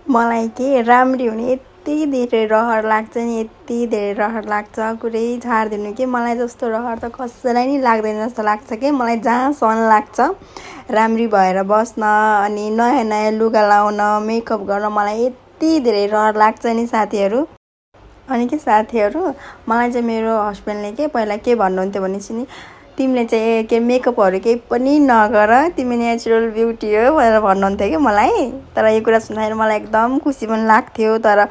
मलाई के राम्री हुने यति धेरै रहर लाग्छ नि, यति धेरै रहर लाग्छ कुरै छाडिदिनु के। मलाई जस्तो रहर त कसैलाई नि लाग्दैन जस्तो लाग्छ कि। मलाई जहाँसम्म लाग्छ राम्री भएर बस्न अनि नयाँ नयाँ लुगा लाउन मेकअप गर्न मलाई यति धेरै रहर लाग्छ नि साथीहरू। अनि के साथीहरू, मलाई चाहिँ मेरो हस्बेन्डले के पहिला के भन्नुहुन्थ्यो भनेपछि नि, तिमीले चाहिँ के मेकअपहरू केही पनि नगर, तिमी नेचुरल ब्युटी हो भनेर भन्नुहुन्थ्यो कि मलाई। तर यो कुरा सुन्दाखेरि मलाई एकदम खुसी पनि लाग्थ्यो। तर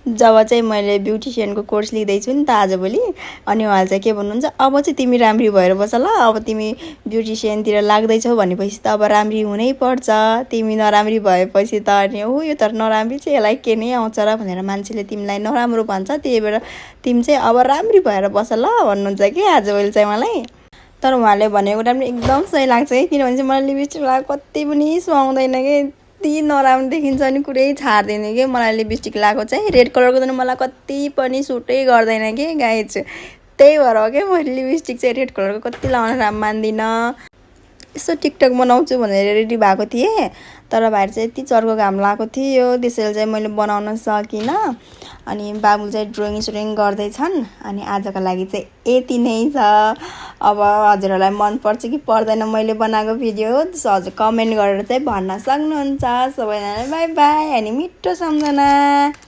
जब चाहिँ मैले ब्युटिसियनको कोर्स लिँदैछु नि त आजभोलि, अनि उहाँले चाहिँ के भन्नुहुन्छ, अब चाहिँ तिमी राम्री भएर बस ल, अब तिमी ब्युटिसियनतिर लाग्दैछौ भनेपछि त अब राम्री हुनैपर्छ, तिमी नराम्री भएपछि त अनि यो त नराम्री चाहिँ यसलाई के नै आउँछ र भनेर मान्छेले तिमीलाई नराम्रो भन्छ, त्यही भएर तिमी चाहिँ अब राम्री भएर बस ल भन्नुहुन्छ कि आजभोलि चाहिँ मलाई। तर उहाँले भनेको कुरा पनि एकदम सही लाग्छ कि, किनभने चाहिँ मलाई लिपस्टिक लगाएको कति पनि सुहाउँदैन कि, यति नराम्रो देखिन्छ अनि कुरै छाड्दिनँ कि। मलाई लिपस्टिक लगाएको चाहिँ रेड कलरको त मलाई कति पनि सुटै गर्दैन कि गाइज, त्यही भएर हो क्या मैले लिपस्टिक चाहिँ रेड कलरको कति लगाउन मान्दिनँ। यसो टिकटक बनाउँछु भनेर रेडी भएको थिएँ, तर बाहिर चाहिँ यति चर्को घाम लागेको थियो, त्यसैले चाहिँ मैले बनाउन सकिनँ। अनि बाबु चाहिँ ड्रइङ गर्दैछन्। अनि आजको लागि चाहिँ यति नै छ। अब हजुरहरूलाई मनपर्छ कि पर्दैन मैले बनाएको भिडियो, हजुर कमेन्ट गरेर चाहिँ भन्न सक्नुहुन्छ। सबैजनालाई बाई बाई अनि मिठो सम्झना।